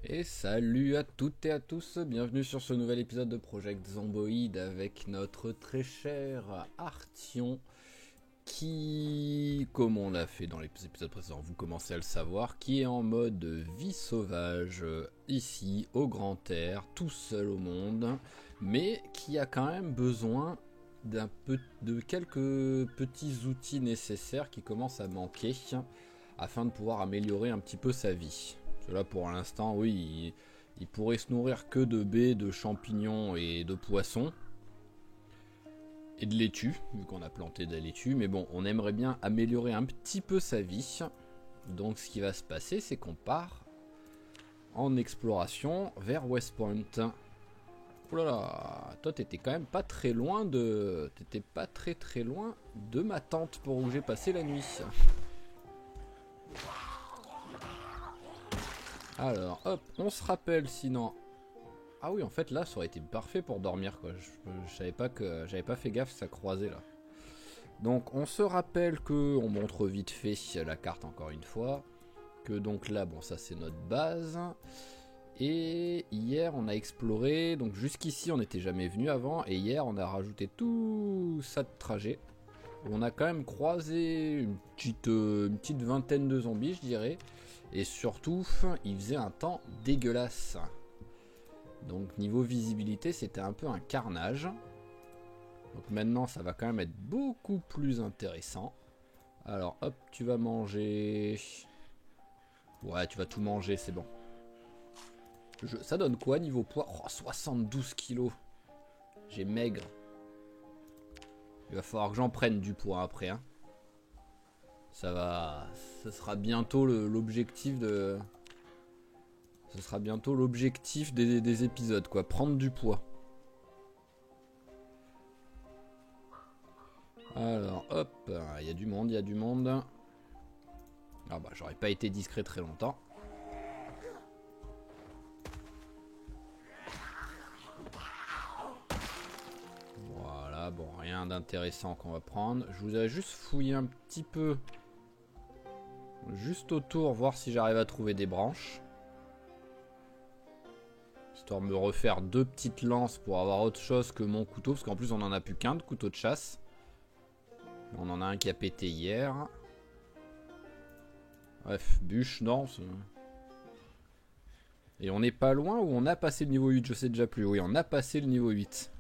Et salut à toutes et à tous, bienvenue sur ce nouvel épisode de Project Zomboid avec notre très cher Arthion qui, comme on l'a fait dans les épisodes précédents, vous commencez à le savoir, qui est en mode vie sauvage ici au grand air, tout seul au monde, mais qui a quand même besoin de quelques petits outils nécessaires qui commencent à manquer afin de pouvoir améliorer un petit peu sa vie. Là pour l'instant, oui, il pourrait se nourrir que de baies, de champignons et de poissons. Et de laitue, vu qu'on a planté de la laitue. Mais bon, on aimerait bien améliorer un petit peu sa vie. Donc ce qui va se passer, c'est qu'on part en exploration vers West Point. Oh là là, toi t'étais quand même pas très loin de... T'étais pas très loin de ma tente pour où j'ai passé la nuit. Alors, hop, on se rappelle sinon. Ah oui, en fait là, ça aurait été parfait pour dormir quoi. Je savais pas que j'avais pas fait gaffe que ça croisait là. Donc, on se rappelle que on montre vite fait la carte encore une fois. Que donc là, bon, ça c'est notre base. Et hier, on a exploré. Donc jusqu'ici, on n'était jamais venu avant. Et hier, on a rajouté tout ça de trajet. On a quand même croisé une petite vingtaine de zombies, je dirais. Et surtout, il faisait un temps dégueulasse. Donc niveau visibilité, c'était un peu un carnage. Donc maintenant, ça va quand même être beaucoup plus intéressant. Alors hop, tu vas manger... Ouais, tu vas tout manger, c'est bon. Ça donne quoi niveau poids? Oh, 72 kilos. J'ai maigre. Il va falloir que j'en prenne du poids après, hein. Ça sera bientôt l'objectif de... Ce sera bientôt l'objectif des épisodes, quoi. Prendre du poids. Alors, hop. Il y a du monde, il y a du monde. Ah bah, j'aurais pas été discret très longtemps. Voilà, bon, rien d'intéressant qu'on va prendre. Je vous avais juste fouillé un petit peu. Juste autour, voir si j'arrive à trouver des branches. Histoire de me refaire deux petites lances pour avoir autre chose que mon couteau. Parce qu'en plus, on en a plus qu'un de couteau de chasse. On en a un qui a pété hier. Bref, bûche, non. Et on n'est pas loin ou on a passé le niveau 8, je sais déjà plus. Oui, on a passé le niveau 8.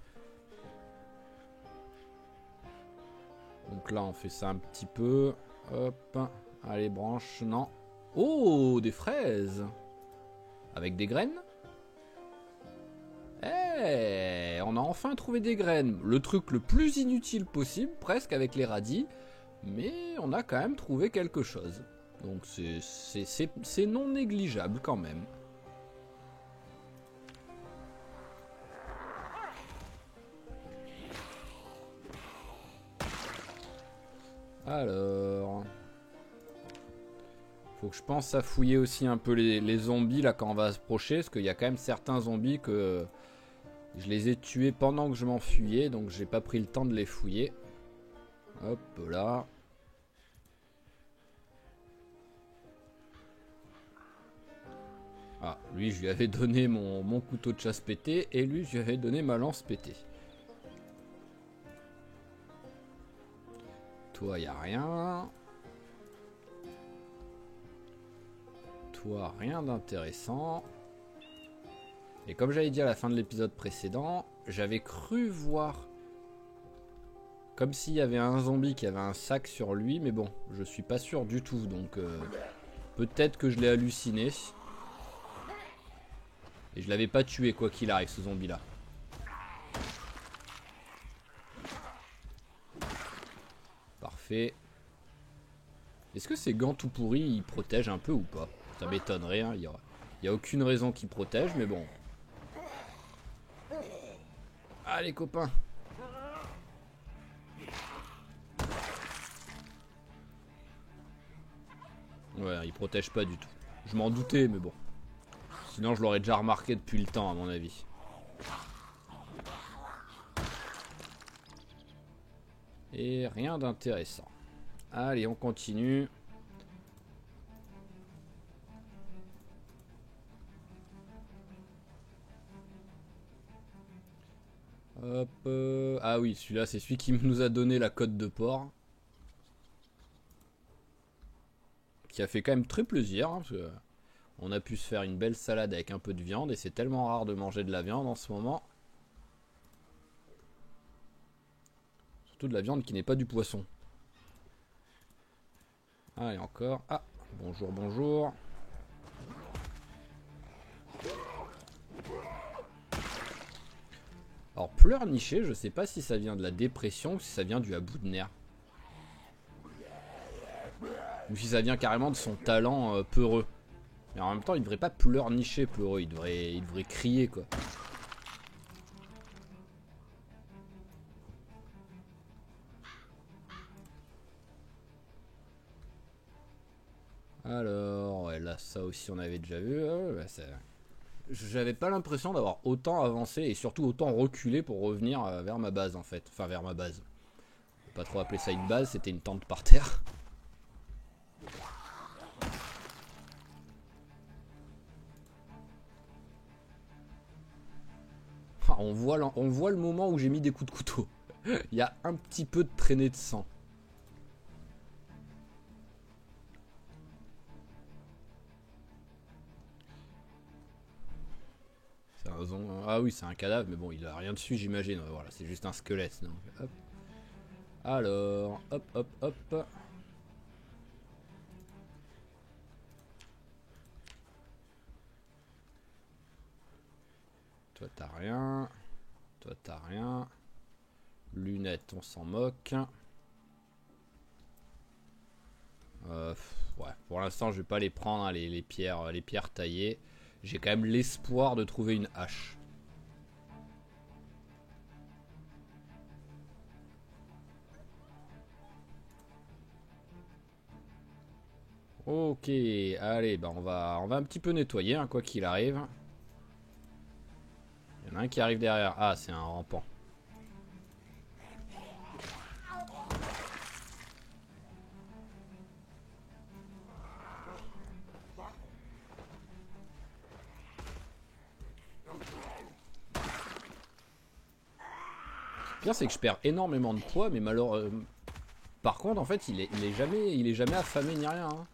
Donc là, on fait ça un petit peu. Hop. Allez, branche, non. Oh, des fraises. Avec des graines. Eh, on a enfin trouvé des graines. Le truc le plus inutile possible, presque avec les radis. Mais on a quand même trouvé quelque chose. Donc c'est non négligeable quand même. Alors... Faut que je pense à fouiller aussi un peu les zombies là quand on va approcher. Parce qu'il y a quand même certains zombies que... Je les ai tués pendant que je m'enfuyais. Donc j'ai pas pris le temps de les fouiller. Hop là. Ah, lui je lui avais donné mon couteau de chasse pété. Et lui je lui avais donné ma lance pétée. Toi y a rien. Toi rien d'intéressant. Et comme j'avais dit à la fin de l'épisode précédent, j'avais cru voir comme s'il y avait un zombie qui avait un sac sur lui, mais bon, je suis pas sûr du tout, donc peut-être que je l'ai halluciné. Et je l'avais pas tué quoi qu'il arrive, ce zombie là. Parfait. Est-ce que ces gants tout pourris, ils protègent un peu ou pas? Ça m'étonnerait, hein. Il y a aucune raison qu'ils protègent, mais bon. Allez copains. Ouais, ils protègent pas du tout. Je m'en doutais, mais bon. Sinon, je l'aurais déjà remarqué depuis le temps, à mon avis. Et rien d'intéressant. Allez, on continue. Hop. Ah oui, celui-là, c'est celui qui nous a donné la côte de porc. Qui a fait quand même très plaisir. Hein, parce que on a pu se faire une belle salade avec un peu de viande. Et c'est tellement rare de manger de la viande en ce moment. Surtout de la viande qui n'est pas du poisson. Ah, et encore. Ah, bonjour, bonjour. Alors, pleurnicher, je sais pas si ça vient de la dépression ou si ça vient du à bout de nerfs. Ou si ça vient carrément de son talent peureux. Mais en même temps, il devrait pas pleurnicher peureux, il devrait crier quoi. Alors, ouais, là, ça aussi on avait déjà vu. Ouais, j'avais pas l'impression d'avoir autant avancé et surtout autant reculé pour revenir vers ma base en fait. Enfin, vers ma base. Faut pas trop appeler ça une base, c'était une tente par terre. Ah, on voit le moment où j'ai mis des coups de couteau. Il y a un petit peu de traînée de sang. Ah oui, c'est un cadavre, mais bon, il a rien dessus, j'imagine. Ouais, voilà, c'est juste un squelette. Donc, hop. Alors, hop, hop, hop. Toi, t'as rien. Toi, t'as rien. Lunettes, on s'en moque. Ouais, pour l'instant, je vais pas les prendre, hein, les pierres taillées. J'ai quand même l'espoir de trouver une hache. Ok, allez, bah on va un petit peu nettoyer, hein, quoi qu'il arrive. Il y en a un qui arrive derrière. Ah, c'est un rampant. Le pire, c'est que je perds énormément de poids, mais malheureusement. Par contre, en fait, il est jamais affamé ni rien. Hein.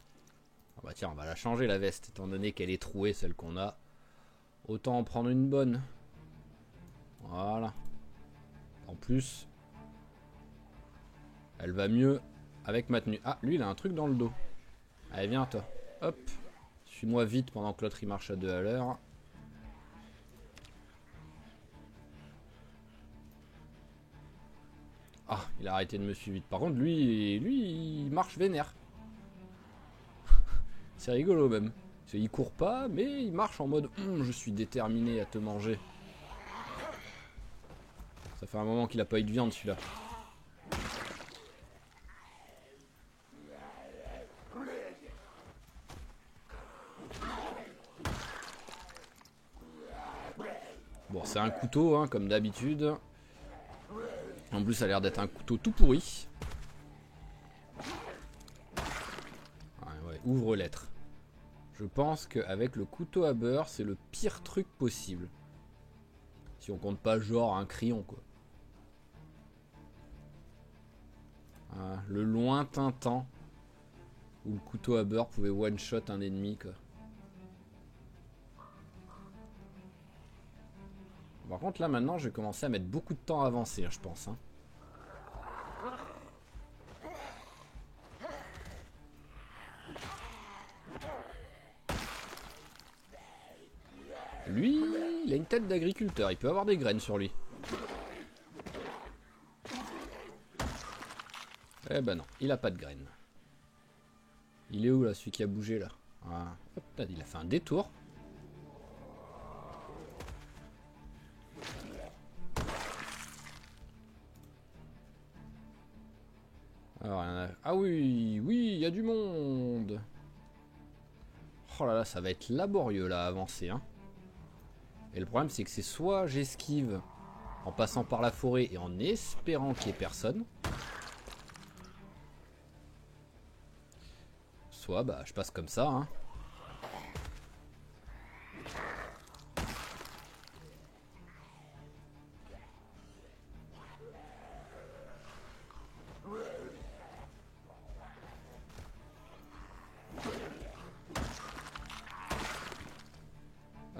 Ah bah tiens, on va la changer la veste, étant donné qu'elle est trouée, celle qu'on a. Autant en prendre une bonne. Voilà. En plus, elle va mieux avec ma tenue. Ah, lui, il a un truc dans le dos. Allez, viens, toi. Hop. Suis-moi vite pendant que l'autre, il marche à 2 à l'heure. Ah, il a arrêté de me suivre vite. Par contre, lui, il marche vénère. C'est rigolo, même. Il court pas, mais il marche en mode je suis déterminé à te manger. Ça fait un moment qu'il a pas eu de viande, celui-là. Bon, c'est un couteau, hein, comme d'habitude. En plus, ça a l'air d'être un couteau tout pourri. Ouais, ouvre lettre. Je pense qu'avec le couteau à beurre, c'est le pire truc possible. Si on compte pas genre un crayon, quoi. Le lointain temps où le couteau à beurre pouvait one-shot un ennemi, quoi. Par contre, là, maintenant, je vais commencer à mettre beaucoup de temps à avancer, je pense. Hein. Lui, il a une tête d'agriculteur. Il peut avoir des graines sur lui. Eh ben non, il a pas de graines. Il est où, là, celui qui a bougé, là? Ah, hop, là, il a fait un détour. Alors, ah oui, oui, il y a du monde. Oh là là, ça va être laborieux là à avancer. Hein. Et le problème, c'est que c'est soit j'esquive en passant par la forêt et en espérant qu'il n'y ait personne, soit bah je passe comme ça. Hein.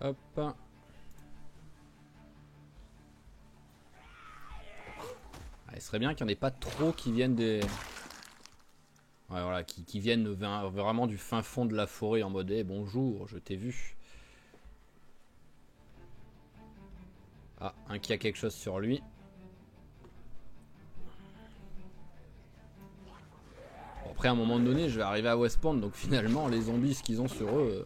Hop. Ah, il serait bien qu'il n'y en ait pas trop qui viennent des... Ouais, voilà, qui viennent vraiment du fin fond de la forêt en mode hey, bonjour, je t'ai vu. Ah, un qui a quelque chose sur lui. Bon, après, à un moment donné, je vais arriver à Westpoint, donc finalement, les zombies, ce qu'ils ont sur eux...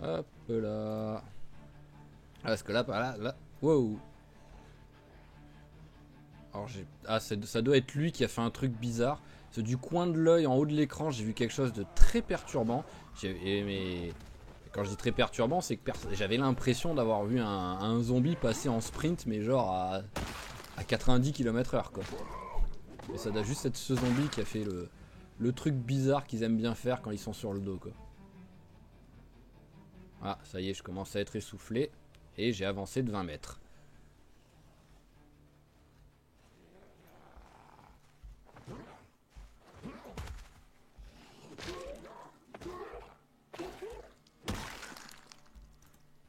Hop là. Ah, parce que là, là. Wow. Alors ah, ça doit être lui qui a fait un truc bizarre. C'est du coin de l'œil en haut de l'écran, j'ai vu quelque chose de très perturbant. Mais quand je dis très perturbant, c'est que j'avais l'impression d'avoir vu un zombie passer en sprint, mais genre à 90 km/h quoi. Mais ça doit juste être ce zombie qui a fait le truc bizarre qu'ils aiment bien faire quand ils sont sur le dos quoi. Ah, ça y est, je commence à être essoufflé. Et j'ai avancé de 20 mètres.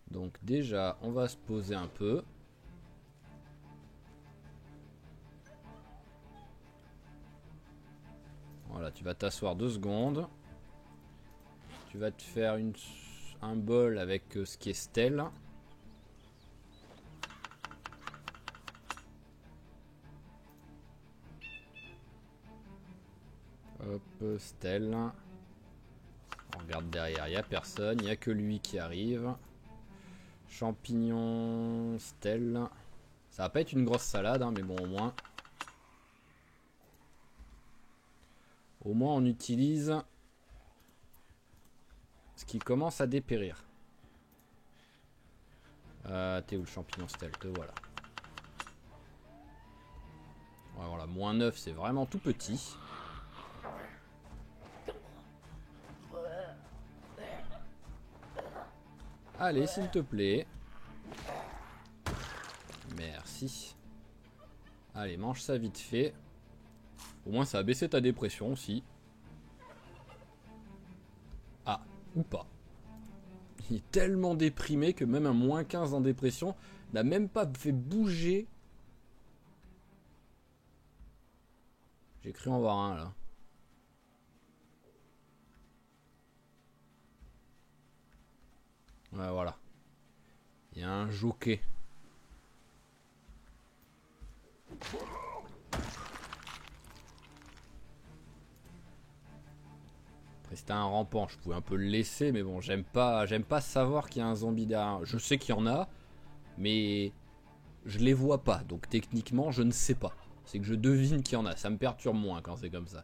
Donc déjà, on va se poser un peu. Voilà, tu vas t'asseoir 2 secondes. Tu vas te faire un bol avec ce qui est stèle. Hop, stèle. On regarde derrière, il n'y a personne, il n'y a que lui qui arrive. Champignons, stèle. Ça va pas être une grosse salade, hein, mais bon, au moins. Au moins, on utilise ce qui commence à dépérir. T'es où le champignon stèle? Te voilà. Ouais, voilà, moins 9, c'est vraiment tout petit. Allez, s'il te plaît. Merci. Allez, mange ça vite fait. Au moins, ça a baissé ta dépression aussi. Ah, ou pas. Il est tellement déprimé que même un moins 15 en dépression n'a même pas fait bouger. J'ai cru en voir un là. Ouais, voilà. Il y a un jockey. Après, c'était un rampant, je pouvais un peu le laisser, mais bon, j'aime pas savoir qu'il y a un zombie derrière. Je sais qu'il y en a, mais je les vois pas, donc techniquement, je ne sais pas. C'est que je devine qu'il y en a, ça me perturbe moins quand c'est comme ça.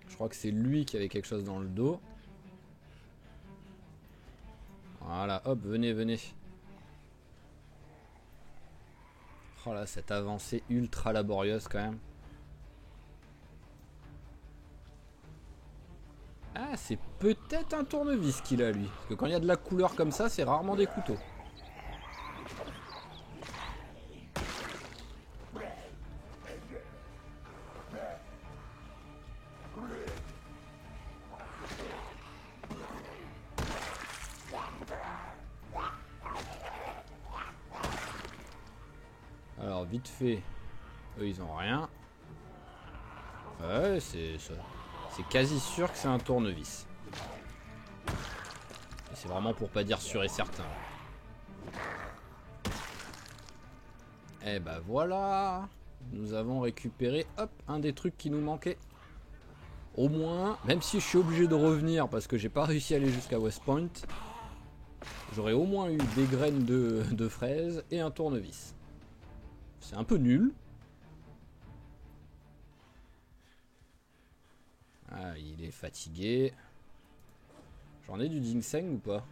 Je crois que c'est lui qui avait quelque chose dans le dos. Voilà, hop, venez, venez. Oh là, cette avancée ultra laborieuse quand même. Ah, c'est peut-être un tournevis qu'il a lui. Parce que quand il y a de la couleur comme ça, c'est rarement des couteaux. Alors, vite fait, eux ils ont rien. Ouais, c'est quasi sûr que c'est un tournevis. C'est vraiment pour pas dire sûr et certain. Et bah voilà. Nous avons récupéré, hop, un des trucs qui nous manquait. Au moins, même si je suis obligé de revenir parce que j'ai pas réussi à aller jusqu'à Westpoint, j'aurais au moins eu des graines de fraises et un tournevis. C'est un peu nul. Ah, il est fatigué. J'en ai du ginseng ou pas?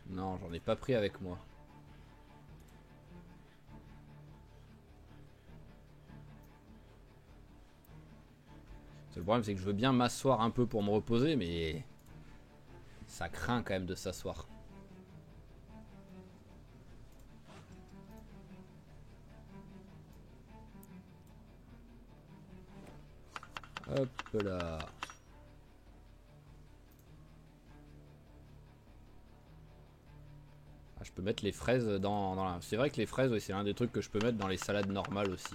Non, j'en ai pas pris avec moi. Le problème c'est que je veux bien m'asseoir un peu pour me reposer, mais ça craint quand même de s'asseoir. Hop là. Ah, je peux mettre les fraises dans la... C'est vrai que les fraises, oui, c'est l'un des trucs que je peux mettre dans les salades normales aussi.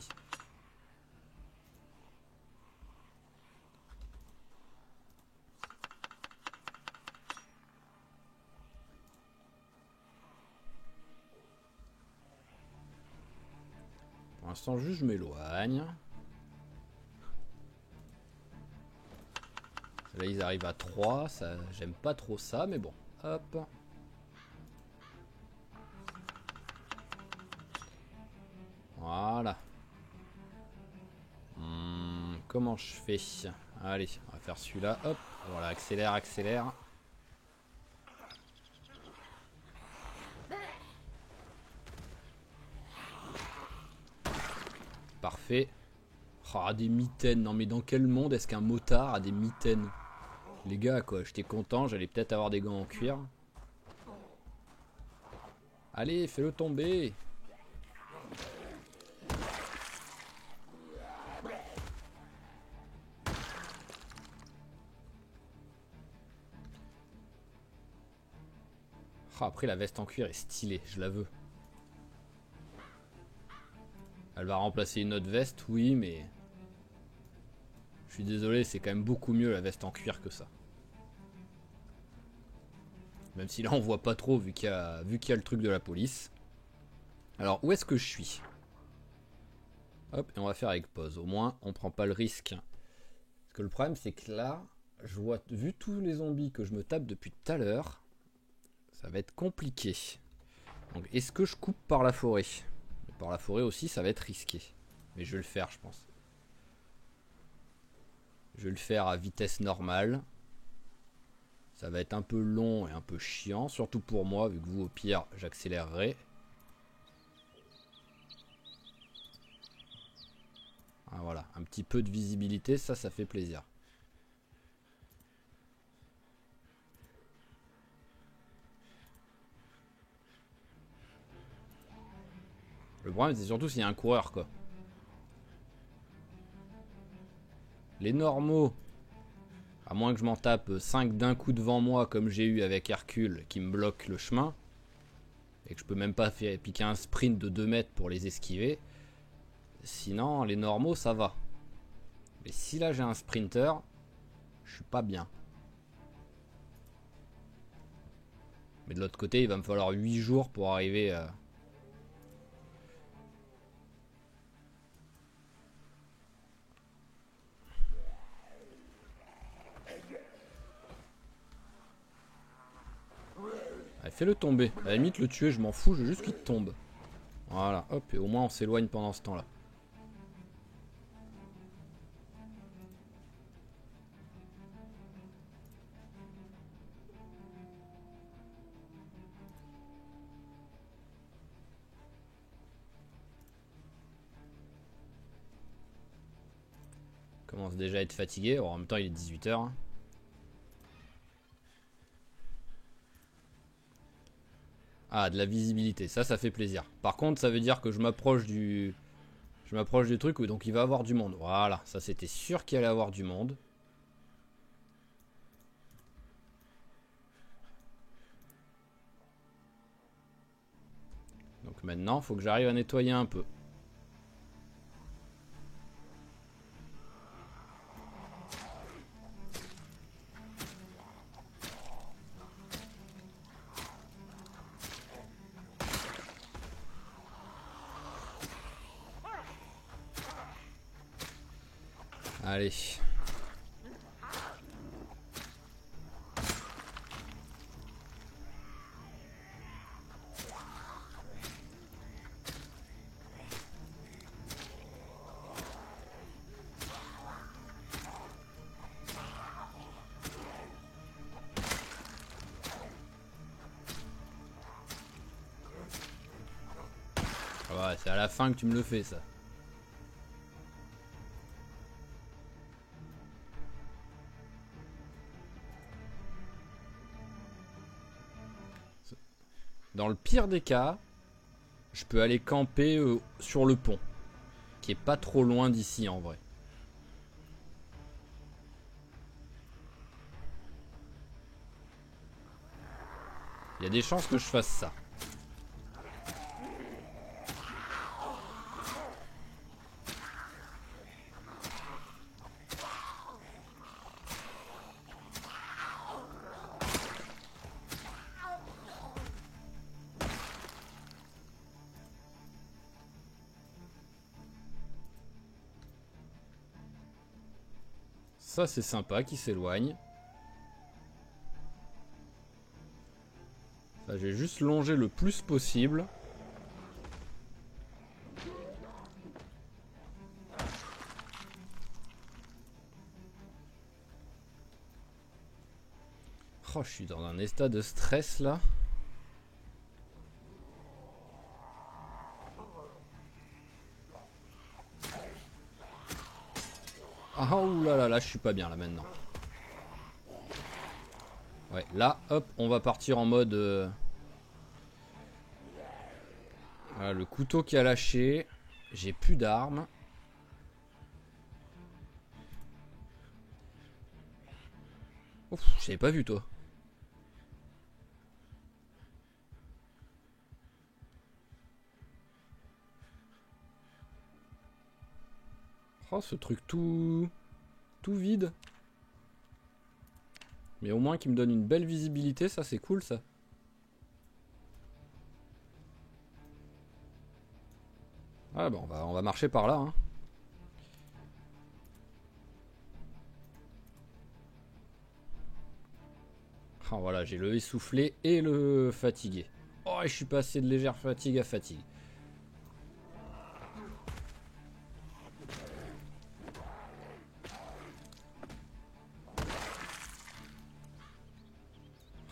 Pour l'instant, juste je m'éloigne. Là, ils arrivent à 3. J'aime pas trop ça, mais bon. Hop. Voilà. Comment je fais? Allez, on va faire celui-là. Hop. Voilà, accélère, accélère. Parfait. Ah, des mitaines. Non, mais dans quel monde est-ce qu'un motard a des mitaines? Les gars, quoi, j'étais content. J'allais peut-être avoir des gants en cuir. Allez, fais-le tomber. Ah, après, la veste en cuir est stylée, je la veux. Elle va remplacer une autre veste, oui, mais... Je suis désolé, c'est quand même beaucoup mieux la veste en cuir que ça. Même si là, on voit pas trop, vu qu'il y a le truc de la police. Alors, où est-ce que je suis? Hop, et on va faire avec pause. Au moins, on prend pas le risque. Parce que le problème, c'est que là, je vois, vu tous les zombies que je me tape depuis tout à l'heure, ça va être compliqué. Donc, est-ce que je coupe par la forêt? Par la forêt aussi, ça va être risqué. Mais je vais le faire, je pense. Je vais le faire à vitesse normale. Ça va être un peu long et un peu chiant, surtout pour moi, vu que vous, au pire, j'accélérerai. Ah, voilà, un petit peu de visibilité, ça fait plaisir. Le problème, c'est surtout s'il y a un coureur, quoi. Les normaux, à moins que je m'en tape 5 d'un coup devant moi, comme j'ai eu avec Hercule, qui me bloque le chemin, et que je peux même pas faire piquer un sprint de 2 mètres pour les esquiver. Sinon, les normaux, ça va. Mais si là j'ai un sprinter, je suis pas bien. Mais de l'autre côté, il va me falloir 8 jours pour arriver à... Allez, fais-le tomber. À la limite, le tuer, je m'en fous, je veux juste qu'il tombe. Voilà, hop, et au moins on s'éloigne pendant ce temps-là. Commence déjà à être fatigué, en même temps il est 18h. Ah, de la visibilité, ça fait plaisir. Par contre, ça veut dire que je m'approche du... Je m'approche du truc, donc il va avoir du monde. Voilà, ça c'était sûr qu'il allait avoir du monde. Donc maintenant, il faut que j'arrive à nettoyer un peu. Allez. Ouais, c'est à la fin que tu me le fais ça. Dans le pire des cas, je peux aller camper sur le pont. Qui est pas trop loin d'ici en vrai. Il y a des chances que je fasse ça. Ça c'est sympa qui s'éloigne. Ça, j'ai juste longé le plus possible. Oh, je suis dans un état de stress là. Ah oulala, là je suis pas bien là maintenant. Ouais, là, hop, on va partir en mode... Voilà, le couteau qui a lâché. J'ai plus d'armes. Ouf, je t'avais pas vu toi. Oh, ce truc tout vide. Mais au moins qu'il me donne une belle visibilité, ça c'est cool ça. Ah bon, on va marcher par là. Hein. Ah voilà, j'ai le essoufflé et le fatigué. Oh, je suis passé de légère fatigue à fatigue.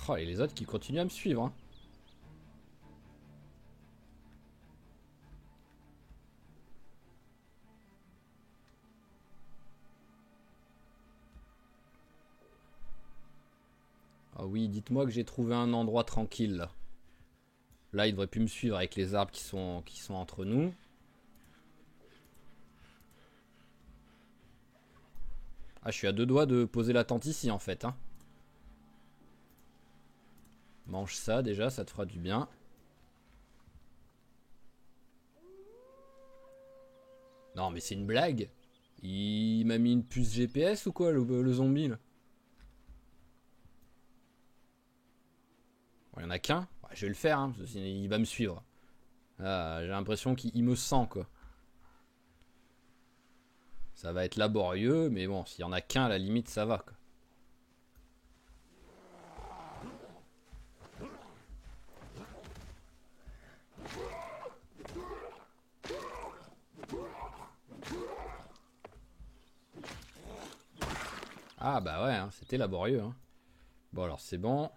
Oh, et les autres qui continuent à me suivre. Hein. Ah oui, dites-moi que j'ai trouvé un endroit tranquille là. Là, il devrait plus me suivre avec les arbres qui sont entre nous. Ah, je suis à deux doigts de poser la tente ici en fait. Hein. Mange ça déjà, ça te fera du bien. Non mais c'est une blague. Il m'a mis une puce GPS ou quoi le zombie là? Il y en a qu'un. Ouais, je vais le faire, hein, parce qu'il va me suivre. Ah, j'ai l'impression qu'il me sent quoi. Ça va être laborieux, mais bon, s'il y en a qu'un à la limite ça va quoi. Ah bah ouais, hein, c'était laborieux. Hein. Bon alors c'est bon.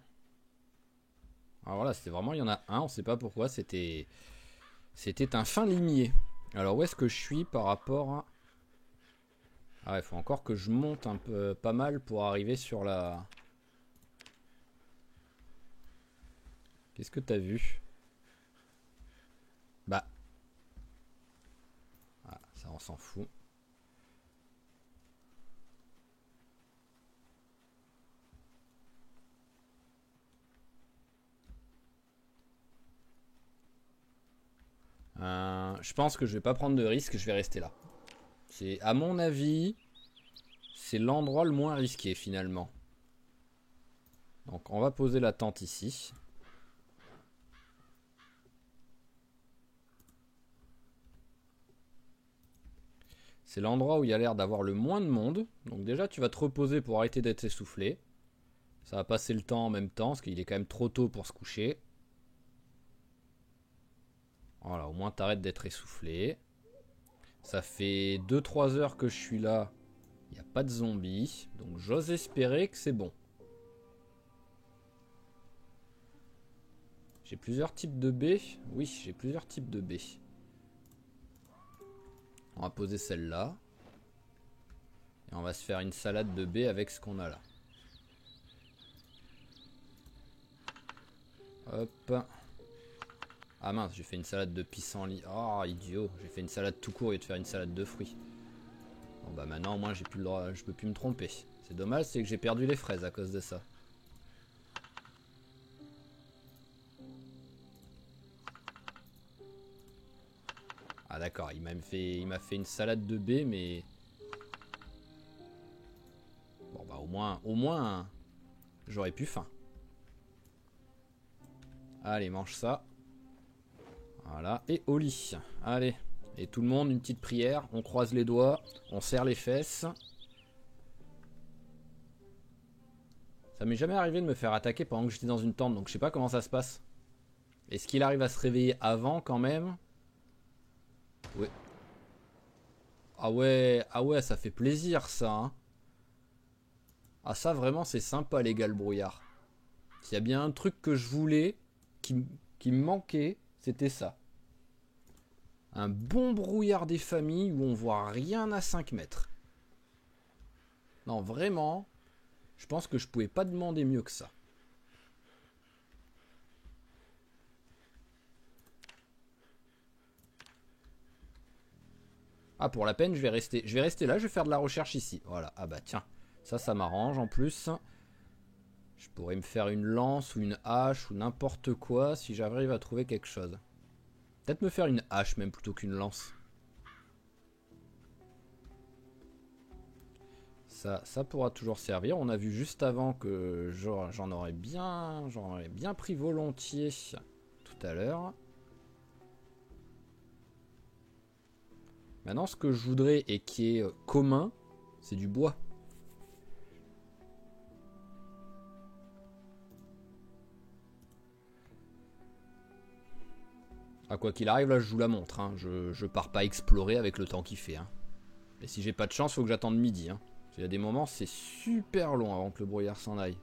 Alors voilà, c'était vraiment, il y en a un, on sait pas pourquoi, c'était un fin limier. Alors où est-ce que je suis par rapport à... Ah ouais, il faut encore que je monte un peu, pas mal pour arriver sur la... Qu'est-ce que t'as vu? Bah... Ah, ça on s'en fout. Je pense que je vais pas prendre de risque, je vais rester là. C'est, à mon avis, c'est l'endroit le moins risqué finalement. Donc on va poser la tente ici. C'est l'endroit où il y a l'air d'avoir le moins de monde. Donc déjà tu vas te reposer pour arrêter d'être essoufflé. Ça va passer le temps en même temps, parce qu'il est quand même trop tôt pour se coucher. Voilà, au moins t'arrêtes d'être essoufflé. Ça fait 2-3 heures que je suis là. Il n'y a pas de zombies. Donc j'ose espérer que c'est bon. J'ai plusieurs types de baies. Oui, j'ai plusieurs types de baies. On va poser celle-là. Et on va se faire une salade de baies avec ce qu'on a là. Hop. Ah mince, j'ai fait une salade de pissenlit. Oh, idiot. J'ai fait une salade tout court et de faire une salade de fruits. Bon bah maintenant, au moins, j'ai plus le droit, je peux plus me tromper. C'est dommage, c'est que j'ai perdu les fraises à cause de ça. Ah d'accord, il m'a fait une salade de baies, mais... Bon bah au moins, j'aurais pu faim. Allez, mange ça. Voilà, et au lit. Allez, et tout le monde, une petite prière. On croise les doigts, on serre les fesses. Ça m'est jamais arrivé de me faire attaquer pendant que j'étais dans une tente, donc je sais pas comment ça se passe. Est-ce qu'il arrive à se réveiller avant quand même? Oui. Ah ouais, ça fait plaisir ça. Hein. Ah ça vraiment c'est sympa les gars le brouillard. S'il y a bien un truc que je voulais, qui me manquait, c'était ça. Un bon brouillard des familles où on voit rien à 5 mètres. Non vraiment, je pense que je pouvais pas demander mieux que ça. Ah pour la peine je vais rester là, je vais faire de la recherche ici. Voilà, ah bah tiens, ça m'arrange en plus. Je pourrais me faire une lance ou une hache ou n'importe quoi si j'arrive à trouver quelque chose. Peut-être me faire une hache même plutôt qu'une lance. Ça pourra toujours servir. On a vu juste avant que j'en aurais bien pris volontiers tout à l'heure. Maintenant, ce que je voudrais et qui est commun, c'est du bois. Ah, quoi qu'il arrive, là, je joue la montre. Hein. Je pars pas explorer avec le temps qu'il fait. Hein. Et si j'ai pas de chance, faut que j'attende midi. Hein. Il y a des moments, c'est super long avant que le brouillard s'en aille.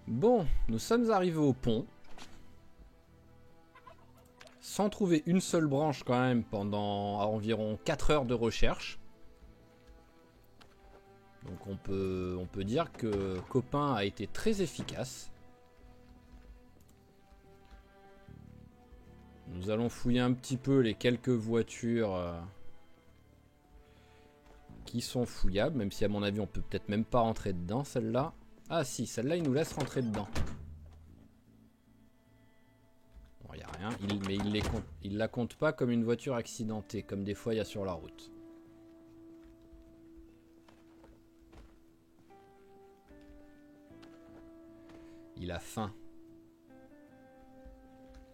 Bon, nous sommes arrivés au pont. Sans trouver une seule branche quand même pendant environ 4 heures de recherche. Donc on peut dire que Copain a été très efficace. Nous allons fouiller un petit peu les quelques voitures qui sont fouillables, même si à mon avis on peut peut-être même pas rentrer dedans celle-là. Ah si, celle-là il nous laisse rentrer dedans. Bon, y a rien, mais il la compte pas comme une voiture accidentée, comme des fois il y a sur la route. Il a faim.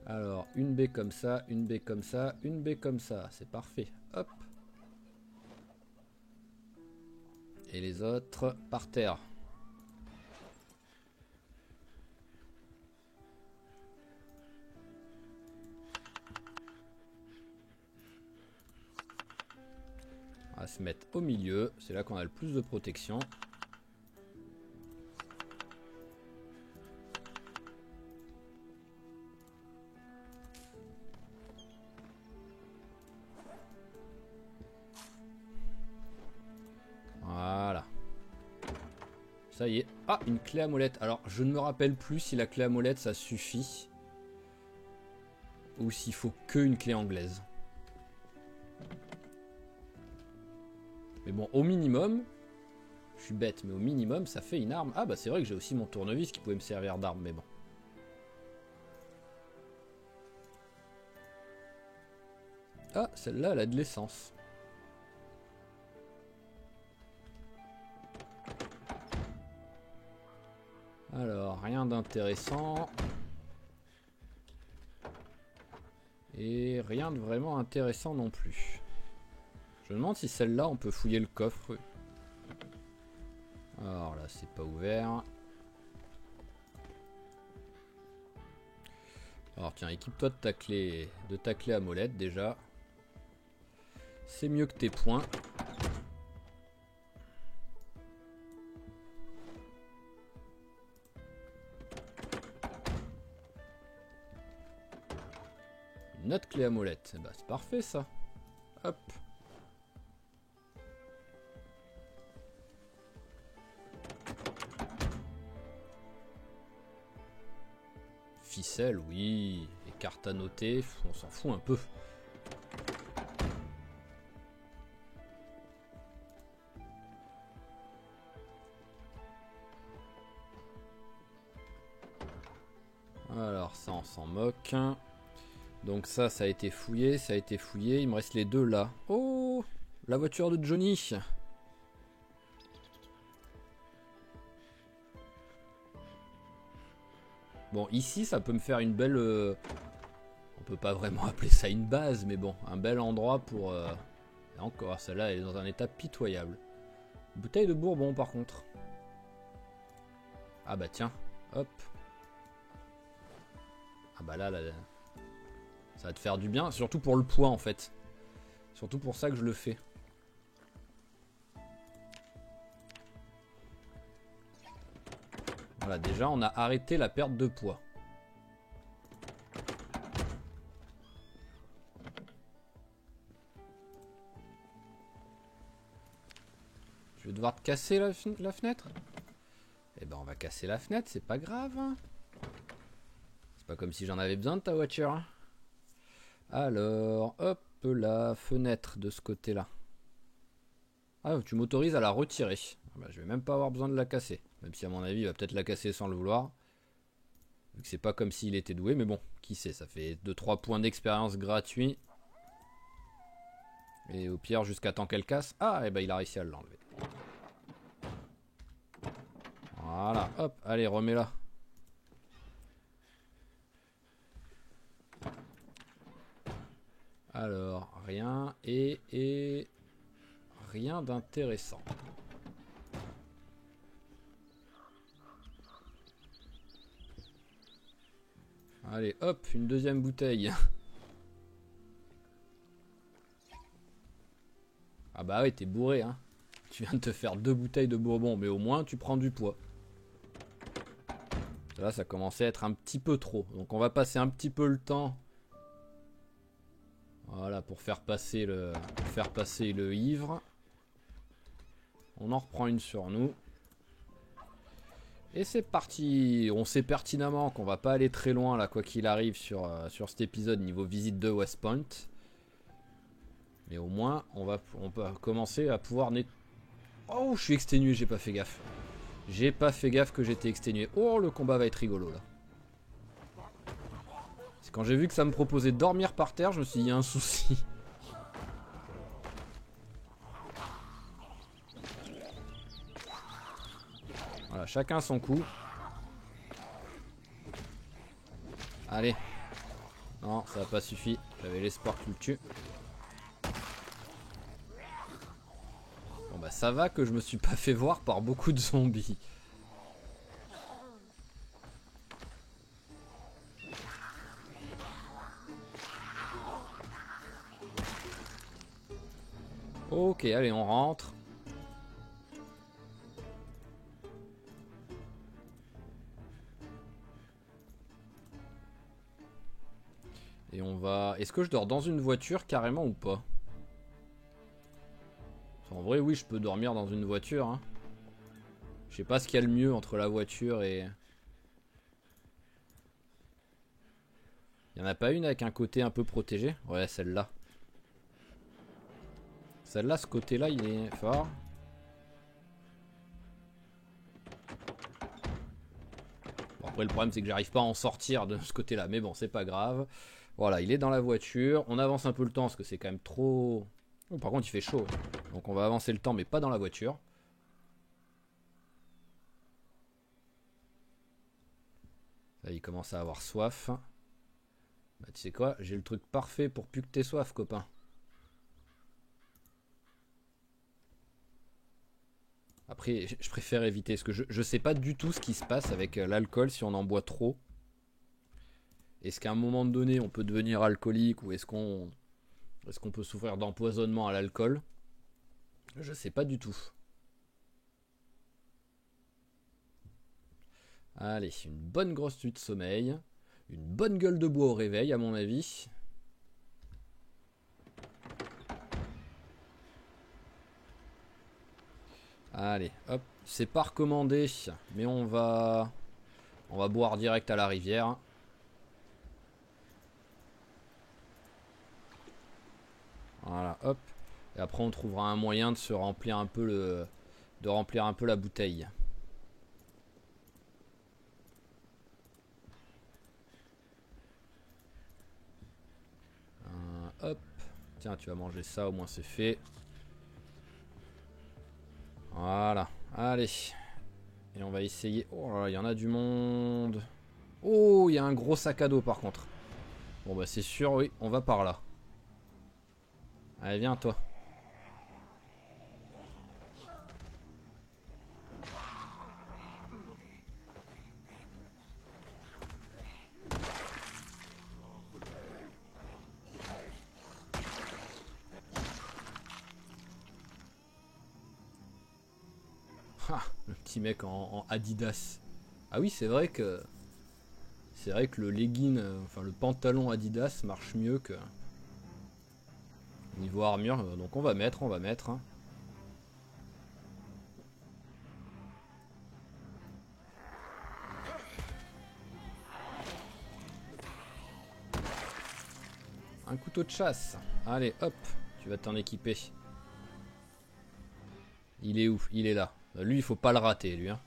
Alors, une baie comme ça, une baie comme ça, une baie comme ça. C'est parfait. Hop. Et les autres par terre. On va se mettre au milieu. C'est là qu'on a le plus de protection. Voilà. Ça y est. Ah, une clé à molette. Alors, je ne me rappelle plus si la clé à molette, ça suffit. Ou s'il faut que une clé anglaise. Mais bon, au minimum... Je suis bête, mais au minimum, ça fait une arme. Ah bah c'est vrai que j'ai aussi mon tournevis qui pouvait me servir d'arme, mais bon. Ah, celle-là, elle a de l'essence. Alors, rien d'intéressant. Et rien de vraiment intéressant non plus. Je me demande si celle-là, on peut fouiller le coffre. Alors là, c'est pas ouvert. Alors tiens, équipe-toi de ta clé à molette déjà. C'est mieux que tes points. Une autre clé à molette. Bah, c'est parfait ça. Hop. Ficelle, oui. Les cartes à noter, on s'en fout un peu. Alors ça, on s'en moque. Donc ça a été fouillé, ça a été fouillé. Il me reste les deux là. Oh, la voiture de Johnny. Bon, ici, ça peut me faire une belle... On peut pas vraiment appeler ça une base, mais bon, un bel endroit pour... Et encore, celle-là, elle est dans un état pitoyable. Bouteille de bourbon, par contre. Ah bah tiens, hop. Ah bah là, ça va te faire du bien, surtout pour le poids, en fait. Surtout pour ça que je le fais. Voilà, déjà, on a arrêté la perte de poids. Je vais devoir te casser la fenêtre. Eh ben, on va casser la fenêtre, c'est pas grave. C'est pas comme si j'en avais besoin de ta voiture. Alors, hop, la fenêtre de ce côté-là. Ah, tu m'autorises à la retirer. Ah bah, je vais même pas avoir besoin de la casser. Même si à mon avis, il va peut-être la casser sans le vouloir. Vu que c'est pas comme s'il était doué, mais bon, qui sait, ça fait 2-3 points d'expérience gratuits. Et au pire, jusqu'à temps qu'elle casse. Ah, et ben il a réussi à l'enlever. Voilà, hop, allez, remets-la. Alors, rien et rien d'intéressant. Allez, hop, une deuxième bouteille. Ah bah ouais, t'es bourré, hein. Tu viens de te faire 2 bouteilles de bourbon, mais au moins tu prends du poids. Là, ça commençait à être un petit peu trop. Donc on va passer un petit peu le temps. Voilà, pour faire passer le ivre. On en reprend une sur nous. Et c'est parti. On sait pertinemment qu'on va pas aller très loin là, quoi qu'il arrive sur cet épisode niveau visite de West Point. Mais au moins, on peut commencer à pouvoir Oh, je suis exténué, j'ai pas fait gaffe. J'ai pas fait gaffe que j'étais exténué. Oh, le combat va être rigolo là. C'est quand j'ai vu que ça me proposait de dormir par terre, je me suis dit, il y a un souci. Voilà, chacun son coup. Allez. Non, ça n'a pas suffi. J'avais l'espoir que tu le tues. Bon bah ça va que je me suis pas fait voir par beaucoup de zombies. Ok, allez, on rentre. Et on va... Est-ce que je dors dans une voiture carrément ou pas? En vrai, oui, je peux dormir dans une voiture. Hein. Je sais pas ce qu'il y a le mieux entre la voiture et... Il y en a pas une avec un côté un peu protégé? Ouais, celle-là. Celle-là, ce côté-là, il est fort. Bon, après, le problème, c'est que j'arrive pas à en sortir de ce côté-là. Mais bon, c'est pas grave. Voilà, il est dans la voiture. On avance un peu le temps parce que c'est quand même trop... Oh, par contre, il fait chaud. Donc on va avancer le temps, mais pas dans la voiture. Là, il commence à avoir soif. Bah, tu sais quoi? J'ai le truc parfait pour plus que t'aies soif, copain. Après, je préfère éviter. Parce que je sais pas du tout ce qui se passe avec l'alcool si on en boit trop. Est-ce qu'à un moment donné, on peut devenir alcoolique ou est-ce qu'on peut souffrir d'empoisonnement à l'alcool? Je sais pas du tout. Allez, une bonne grosse nuit de sommeil. Une bonne gueule de bois au réveil, à mon avis. Allez, hop. C'est pas recommandé, mais on va boire direct à la rivière. Voilà, hop. Et après, on trouvera un moyen de se remplir un peu de remplir un peu la bouteille. Hop. Tiens, tu vas manger ça, au moins c'est fait. Voilà. Allez. Et on va essayer. Oh là là, il y en a du monde. Oh, il y a un gros sac à dos par contre. Bon bah c'est sûr, oui, on va par là. Allez, viens toi. Ah, le petit mec en Adidas. Ah oui, c'est vrai que... C'est vrai que le legging, enfin le pantalon Adidas marche mieux que... Niveau armure, donc on va mettre. Hein. Un couteau de chasse. Allez, hop, tu vas t'en équiper. Il est où? Il est là. Lui, il faut pas le rater, lui. Hein.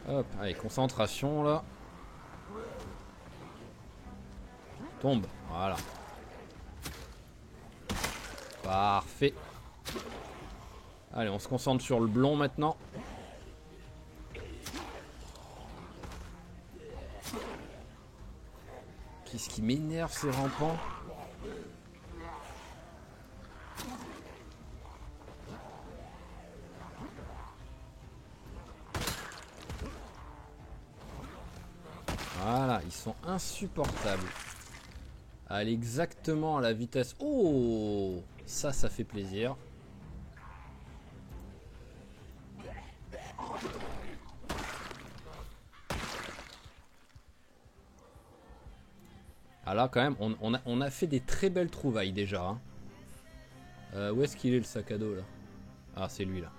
Hop, allez, concentration là. Tombe, voilà. Parfait. Allez, on se concentre sur le blond maintenant. Qu'est-ce qui m'énerve ces rampants? Voilà, ils sont insupportables. Allez exactement à la vitesse. Oh, ça fait plaisir. Ah là quand même, on a fait des très belles trouvailles déjà. Hein. Où est-ce qu'il est le sac à dos là? Ah c'est lui là.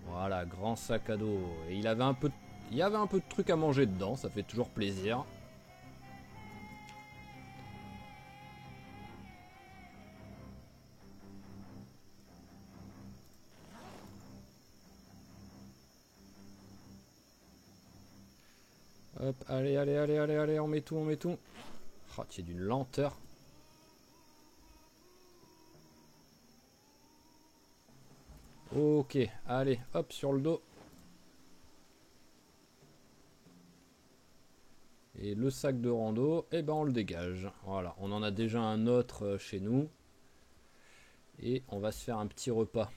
Voilà, grand sac à dos. Et il y avait un peu de trucs à manger dedans, ça fait toujours plaisir. Hop, allez, on met tout, on met tout. Oh, tu es d'une lenteur. Ok, allez, hop, sur le dos. Et le sac de rando, eh ben on le dégage. Voilà, on en a déjà un autre chez nous. Et on va se faire un petit repas.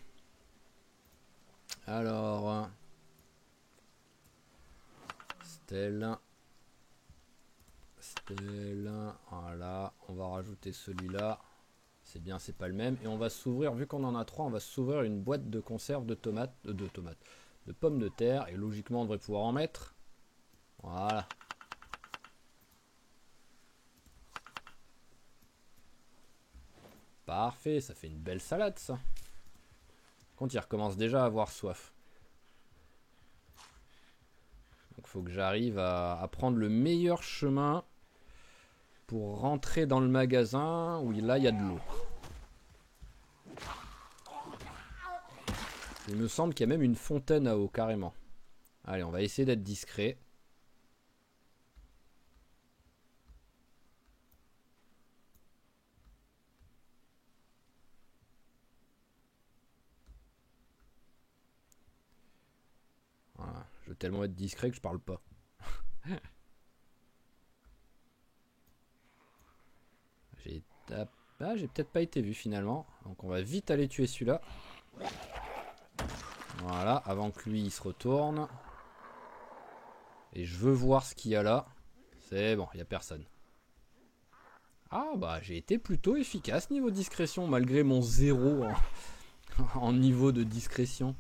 Alors... Stella. Voilà, on va rajouter celui-là. C'est bien, c'est pas le même. Et on va s'ouvrir, vu qu'on en a 3, on va s'ouvrir une boîte de conserve de tomates, de pommes de terre. Et logiquement, on devrait pouvoir en mettre. Voilà. Parfait, ça fait une belle salade, ça. Quand il recommence déjà à avoir soif. Donc, faut que j'arrive à prendre le meilleur chemin pour rentrer dans le magasin où là, il y a de l'eau. Il me semble qu'il y a même une fontaine à eau, carrément. Allez, on va essayer d'être discret. Voilà. Je veux tellement être discret que je parle pas. J'ai peut-être pas été vu finalement. Donc on va vite aller tuer celui-là. Voilà, avant que lui il se retourne. Et je veux voir ce qu'il y a là. C'est bon, il n'y a personne. Ah bah j'ai été plutôt efficace niveau discrétion malgré mon 0 en niveau de discrétion.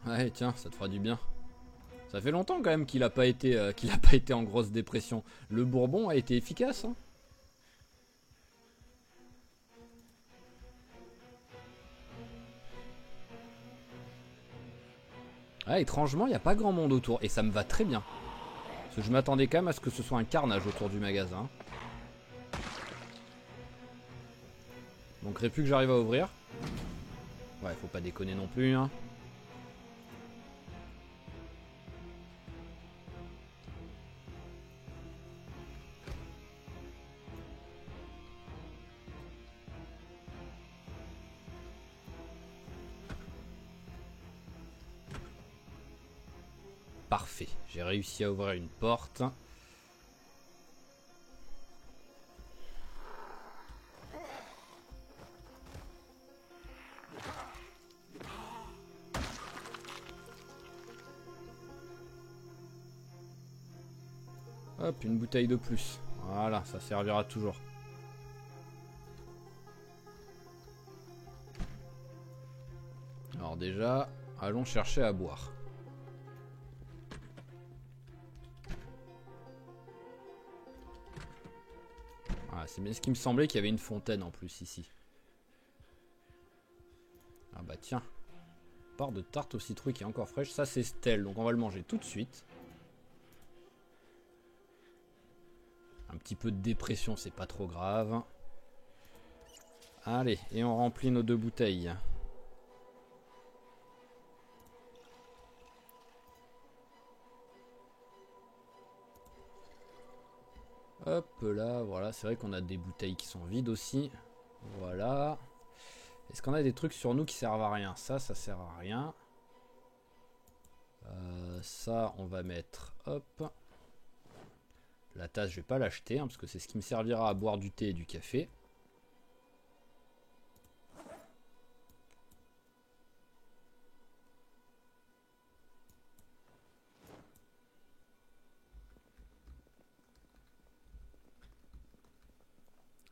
Ouais tiens, ça te fera du bien. Ça fait longtemps quand même qu'il a pas été en grosse dépression. Le Bourbon a été efficace. Hein. Ah, étrangement, il n'y a pas grand monde autour. Et ça me va très bien. Parce que je m'attendais quand même à ce que ce soit un carnage autour du magasin. Donc, plus que j'arrive à ouvrir. Ouais, faut pas déconner non plus. Hein. Parfait. J'ai réussi à ouvrir une porte. Hop, une bouteille de plus. Voilà, ça servira toujours. Alors déjà, allons chercher à boire. Ah, c'est bien ce qui me semblait qu'il y avait une fontaine en plus ici. Ah bah tiens. Part de tarte aux citrouilles qui est encore fraîche. Ça c'est Stella, donc on va le manger tout de suite. Un petit peu de dépression, c'est pas trop grave. Allez, et on remplit nos 2 bouteilles. Hop là, voilà, c'est vrai qu'on a des bouteilles qui sont vides aussi. Voilà. Est-ce qu'on a des trucs sur nous qui servent à rien? Ça sert à rien. Ça, on va mettre, hop. La tasse, je vais pas l'acheter, hein, parce que c'est ce qui me servira à boire du thé et du café.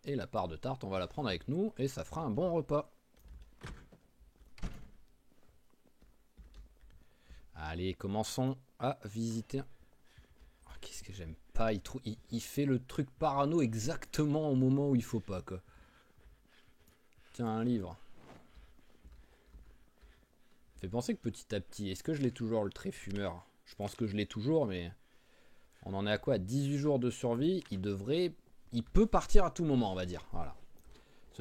Et la part de tarte, on va la prendre avec nous et ça fera un bon repas. Allez, commençons à visiter. Oh, qu'est-ce que j'aime pas, il fait le truc parano exactement au moment où il faut pas, quoi. Tiens, un livre. Ça fait penser que petit à petit, est-ce que je l'ai toujours le trait fumeur? Je pense que je l'ai toujours, mais on en est à quoi? À 18 jours de survie, il peut partir à tout moment, on va dire. Voilà.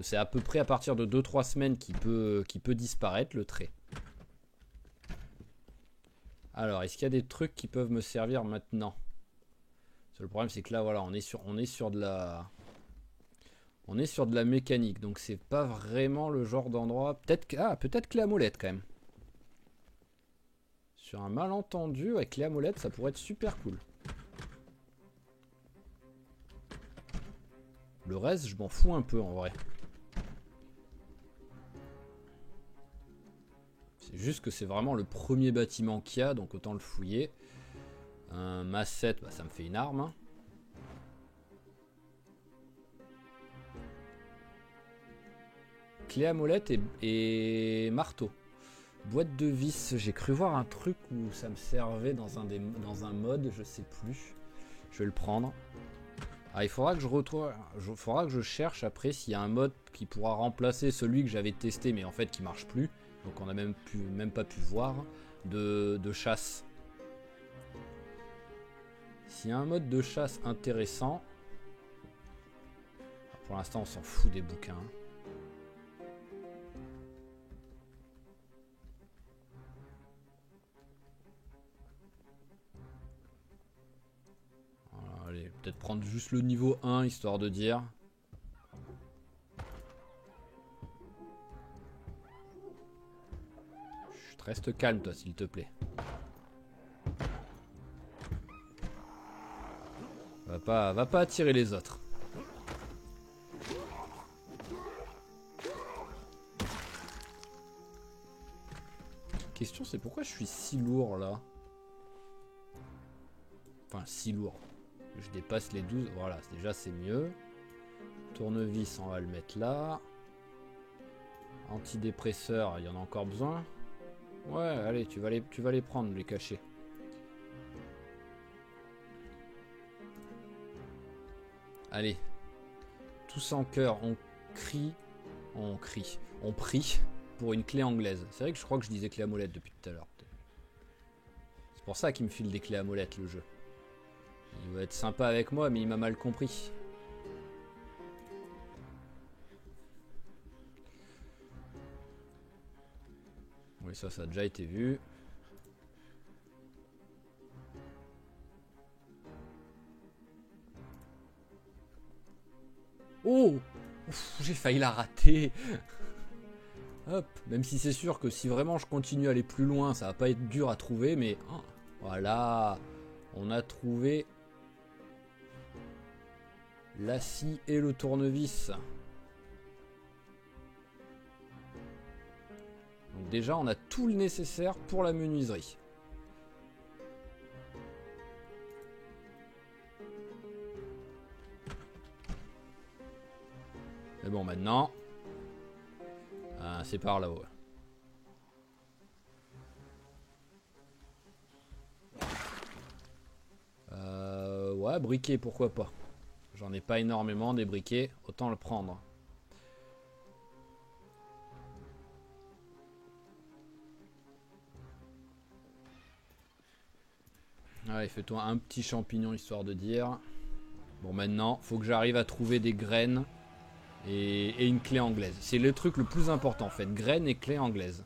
C'est à peu près à partir de 2-3 semaines qu'il peut disparaître, le trait. Alors, est-ce qu'il y a des trucs qui peuvent me servir maintenant? Le problème, c'est que là, voilà, on est sur de la mécanique, donc c'est pas vraiment le genre d'endroit. Peut-être clé à molette quand même. Sur un malentendu, avec clé à molette, ça pourrait être super cool. Le reste, je m'en fous un peu en vrai. C'est juste que c'est vraiment le premier bâtiment qu'il y a, donc autant le fouiller. Un massette, bah, ça me fait une arme. Hein. Clé à molette et marteau. Boîte de vis, j'ai cru voir un truc où ça me servait dans un mode, je sais plus. Je vais le prendre. Ah, il faudra que je cherche après s'il y a un mode qui pourra remplacer celui que j'avais testé mais en fait qui marche plus. Donc on a même pas pu voir de chasse. S'il y a un mode de chasse intéressant. Pour l'instant on s'en fout des bouquins. Allez, peut-être prendre juste le niveau 1 histoire de dire. Chut, reste calme toi s'il te plaît. Va pas attirer les autres. Question c'est pourquoi je suis si lourd là. Enfin si lourd. Je dépasse les 12. Voilà, déjà c'est mieux. Tournevis, on va le mettre là. Antidépresseur, il y en a encore besoin. Ouais, allez, tu vas les prendre, les cacher. Allez. Tous en cœur, on prie pour une clé anglaise. C'est vrai que je crois que je disais clé à molette depuis tout à l'heure. C'est pour ça qu'il me file des clés à molette le jeu. Il va être sympa avec moi, mais il m'a mal compris. Oui, ça a déjà été vu. Oh, j'ai failli la rater. Hop, même si c'est sûr que si vraiment je continue à aller plus loin, ça va pas être dur à trouver, mais oh, voilà, on a trouvé la scie et le tournevis. Donc déjà, on a tout le nécessaire pour la menuiserie. Mais bon, maintenant, c'est par là-haut. Ouais, briquet, pourquoi pas. J'en ai pas énormément des briquets, autant le prendre. Allez, fais-toi un petit champignon histoire de dire. Bon, maintenant, faut que j'arrive à trouver des graines et une clé anglaise. C'est le truc le plus important en fait, graines et clé anglaise.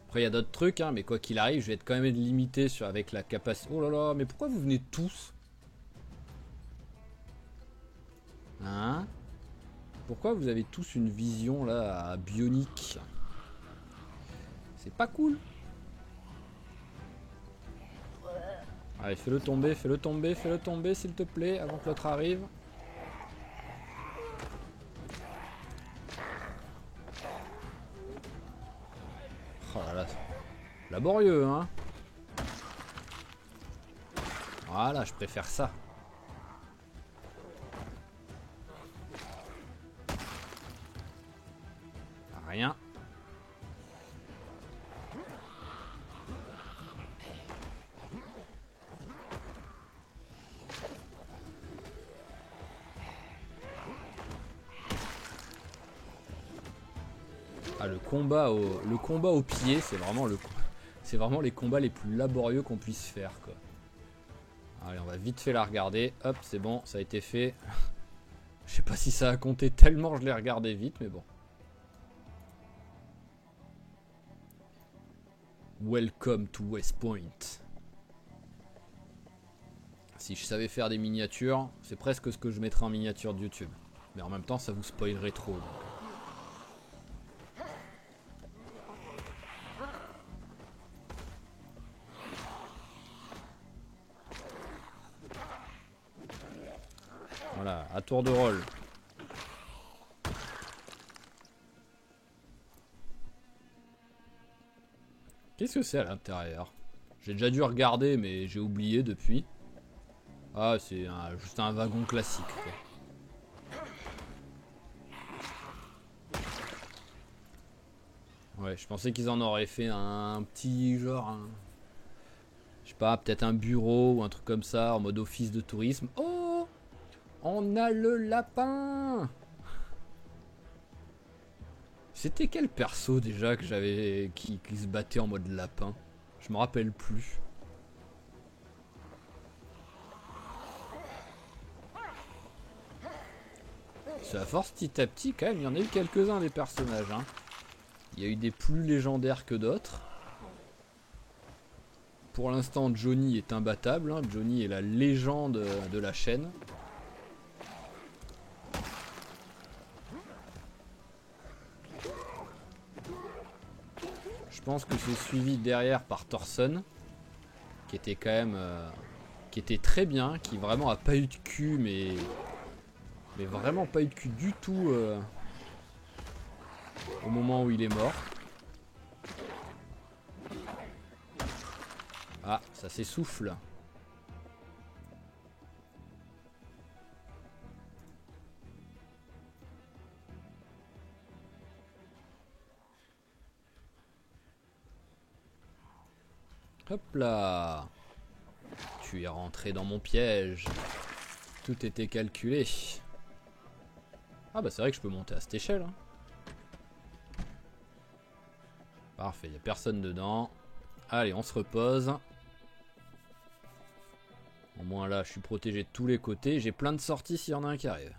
Après il y a d'autres trucs, hein, mais quoi qu'il arrive, je vais être quand même limité avec la capacité. Oh là là, mais pourquoi vous venez tous? Hein? Pourquoi vous avez tous une vision là bionique? C'est pas cool. Allez, fais-le tomber, fais-le tomber, fais-le tomber s'il te plaît, avant que l'autre arrive. Oh là là. Laborieux, hein. Voilà, je préfère ça. Rien. Ah, le combat au pied, c'est vraiment les combats les plus laborieux qu'on puisse faire, quoi. Allez, on va vite fait la regarder. Hop, c'est bon, ça a été fait. Je sais pas si ça a compté tellement je l'ai regardé vite, mais bon. Welcome to West Point. Si je savais faire des miniatures, c'est presque ce que je mettrais en miniature de YouTube. Mais en même temps, ça vous spoilerait trop. Donc. Voilà, à tour de rôle. Qu'est-ce que c'est à l'intérieur? J'ai déjà dû regarder, mais j'ai oublié depuis. Ah, c'est juste un wagon classique, quoi. Ouais, je pensais qu'ils en auraient fait un petit genre... je sais pas, peut-être un bureau ou un truc comme ça, en mode office de tourisme. Oh! On a le lapin! C'était quel perso déjà que j'avais qui se battait en mode lapin? Je me rappelle plus. C'est à force petit à petit quand même, il y en a eu quelques-uns des personnages. Hein. Il y a eu des plus légendaires que d'autres. Pour l'instant, Johnny est imbattable. Hein. Johnny est la légende de la chaîne. Je pense que c'est suivi derrière par Thorson, qui était quand même, qui était très bien, qui vraiment a pas eu de cul, mais vraiment pas eu de cul du tout au moment où il est mort. Ah, ça s'essouffle. Hop là. Tu es rentré dans mon piège. Tout était calculé. Ah bah c'est vrai que je peux monter à cette échelle. Hein. Parfait, il n'y a personne dedans. Allez, on se repose. Au moins là, je suis protégé de tous les côtés. J'ai plein de sorties s'il y en a un qui arrive.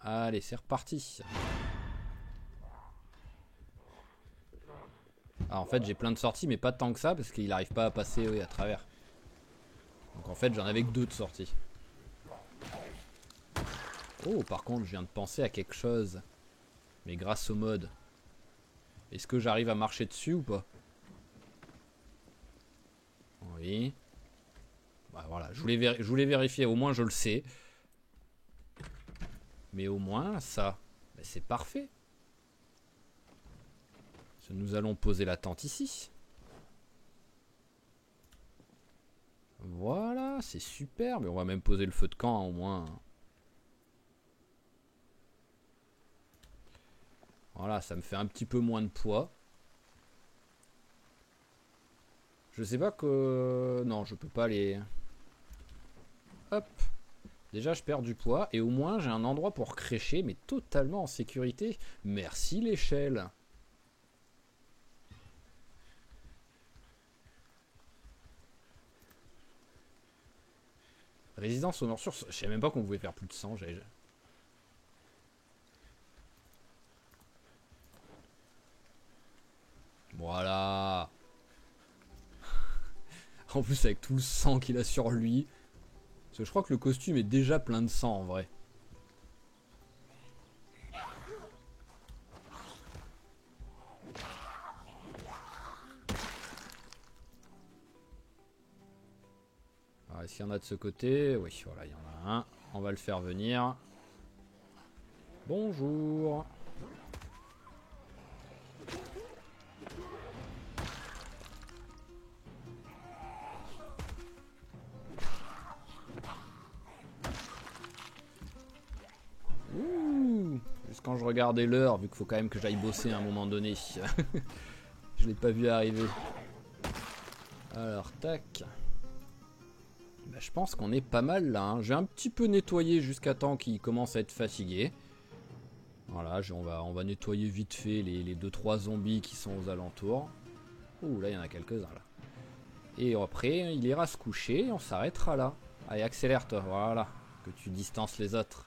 Allez, c'est reparti. Ah, en fait, j'ai plein de sorties, mais pas tant que ça, parce qu'il n'arrive pas à passer à travers. Donc en fait, j'en avais que 2 de sorties. Oh, par contre, je viens de penser à quelque chose. Mais grâce au mode. Est-ce que j'arrive à marcher dessus ou pas? Oui. Bah voilà, je voulais vérifier, au moins je le sais. Mais au moins, ça, bah, c'est parfait. Nous allons poser la tente ici. Voilà, c'est super. Mais on va même poser le feu de camp, hein, au moins. Voilà, ça me fait un petit peu moins de poids. Je sais pas que... Non, je peux pas les... Hop. Déjà, je perds du poids. Et au moins, j'ai un endroit pour crécher, mais totalement en sécurité. Merci l'échelle. Résidence aux morsures. Je savais même pas qu'on pouvait faire plus de 100. Voilà. En plus, avec tout le sang qu'il a sur lui. Parce que je crois que le costume est déjà plein de sang en vrai. Est-ce qu'il y en a de ce côté? Oui, voilà, il y en a un. On va le faire venir. Bonjour. Ouh. Juste quand je regardais l'heure, vu qu'il faut quand même que j'aille bosser à un moment donné. Je l'ai pas vu arriver. Alors, tac. Bah, je pense qu'on est pas mal là. Hein. Je vais un petit peu nettoyer jusqu'à temps qu'il commence à être fatigué. Voilà, on va nettoyer vite fait les 2-3 zombies qui sont aux alentours. Ouh, là il y en a quelques-uns là. Et après, il ira se coucher et on s'arrêtera là. Allez, accélère-toi, voilà. Que tu distances les autres.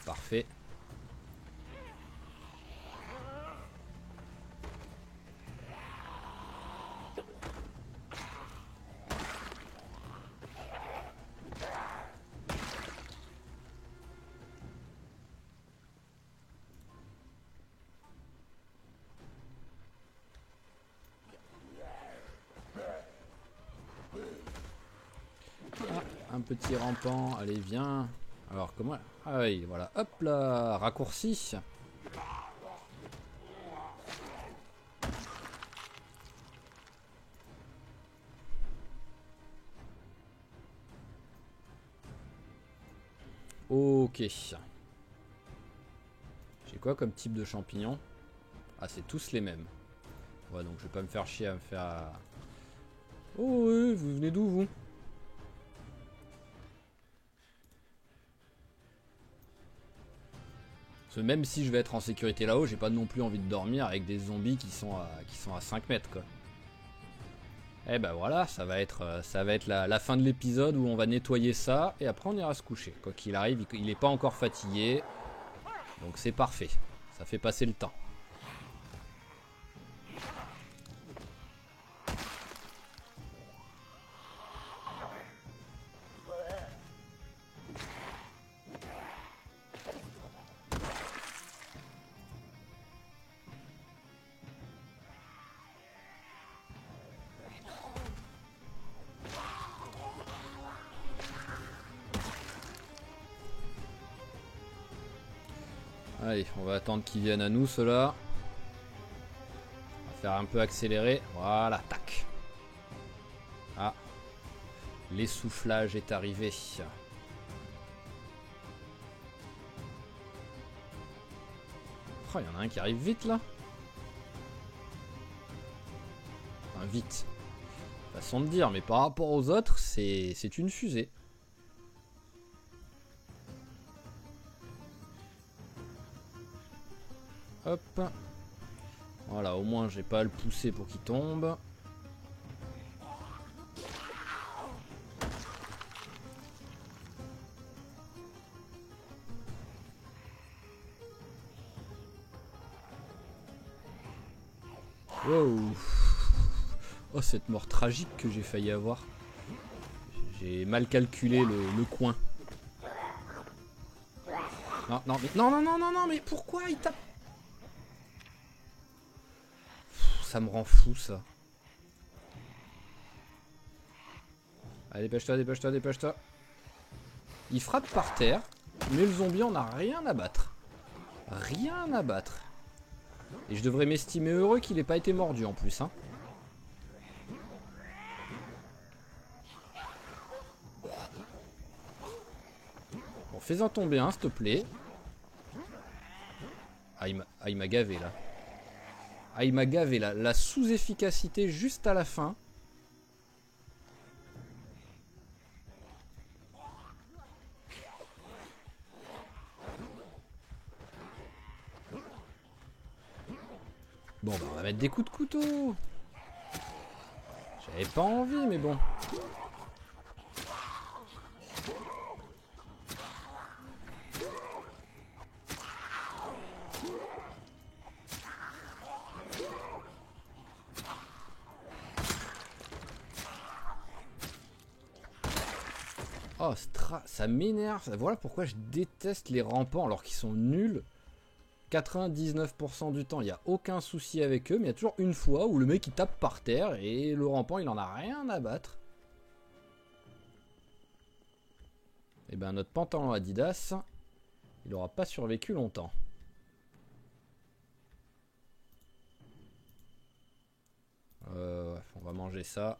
Parfait. Ah, un petit rampant, allez viens. Alors comment... Ah oui, voilà, hop là, raccourci. Ok. J'ai quoi comme type de champignons? Ah, c'est tous les mêmes. Ouais, donc je vais pas me faire chier à me faire... Oh oui, vous venez d'où vous? Parce que même si je vais être en sécurité là-haut, j'ai pas non plus envie de dormir avec des zombies qui sont à 5 mètres quoi. Et ben voilà, ça va être la fin de l'épisode où on va nettoyer ça et après on ira se coucher. Quoi qu'il arrive, il n'est pas encore fatigué. Donc c'est parfait. Ça fait passer le temps. Allez, on va attendre qu'ils viennent à nous, ceux-là. On va faire un peu accélérer. Voilà, tac. Ah. L'essoufflage est arrivé. Oh, il y en a un qui arrive vite, là. Enfin, vite. Façon de dire, mais par rapport aux autres, c'est une fusée. Hop. Voilà, au moins j'ai pas à le pousser pour qu'il tombe. Wow. Oh, cette mort tragique que j'ai failli avoir. J'ai mal calculé le coin. Non, non, mais non, non, non, non, non, mais pourquoi il tape? Ça me rend fou, ça. Allez, dépêche-toi, dépêche-toi, dépêche-toi. Il frappe par terre, mais le zombie en a rien à battre. Rien à battre. Et je devrais m'estimer heureux qu'il n'ait pas été mordu en plus, hein. Bon, fais-en tomber un, s'il te plaît. Ah, il m'a gavé, là. Ah, il m'a gavé, là. La sous-efficacité juste à la fin. Bon, bah, on va mettre des coups de couteau. J'avais pas envie, mais bon. Oh, ça m'énerve. Voilà pourquoi je déteste les rampants alors qu'ils sont nuls. 99% du temps, il n'y a aucun souci avec eux, mais il y a toujours une fois où le mec il tape par terre et le rampant il en a rien à battre. Et ben notre pantalon Adidas, il aura pas survécu longtemps. On va manger ça.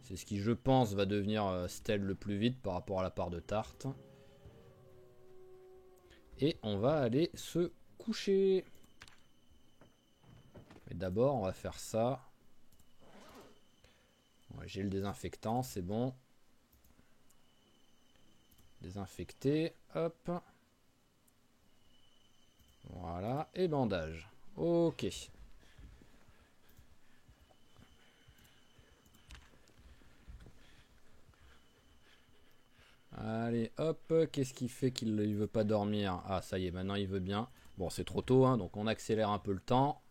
C'est ce qui, je pense, va devenir Stell le plus vite par rapport à la part de tarte. Et on va aller se coucher. Mais d'abord, on va faire ça. Ouais, j'ai le désinfectant, c'est bon. Désinfecté, hop. Voilà, et bandage. Ok. Allez, hop, qu'est-ce qui fait qu'il ne veut pas dormir? Ah, ça y est, maintenant il veut bien. Bon, c'est trop tôt, hein, donc on accélère un peu le temps.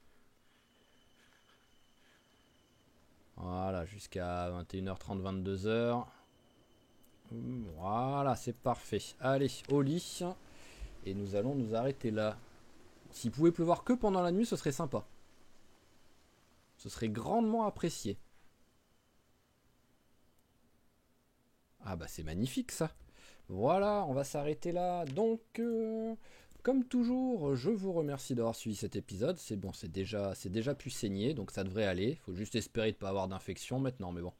Voilà, jusqu'à 21h30, 22h. Voilà, c'est parfait. Allez, au lit. Et nous allons nous arrêter là. S'il pouvait pleuvoir que pendant la nuit, ce serait sympa. Ce serait grandement apprécié. Ah bah c'est magnifique ça. Voilà, on va s'arrêter là. Donc, comme toujours, je vous remercie d'avoir suivi cet épisode. C'est bon, c'est déjà pu saigner, donc ça devrait aller. Faut juste espérer de ne pas avoir d'infection maintenant, mais bon.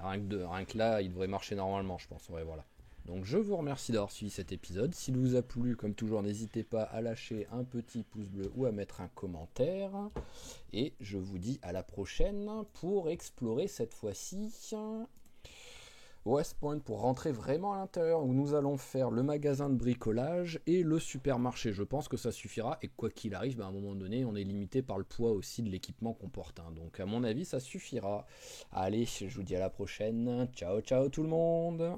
Rien que là, il devrait marcher normalement, je pense. Ouais, voilà. Donc je vous remercie d'avoir suivi cet épisode. S'il vous a plu, comme toujours, n'hésitez pas à lâcher un petit pouce bleu ou à mettre un commentaire. Et je vous dis à la prochaine pour explorer cette fois-ci West Point, pour rentrer vraiment à l'intérieur, où nous allons faire le magasin de bricolage et le supermarché. Je pense que ça suffira, et quoi qu'il arrive, à un moment donné, on est limité par le poids aussi de l'équipement qu'on porte. Donc à mon avis, ça suffira. Allez, je vous dis à la prochaine. Ciao, ciao tout le monde!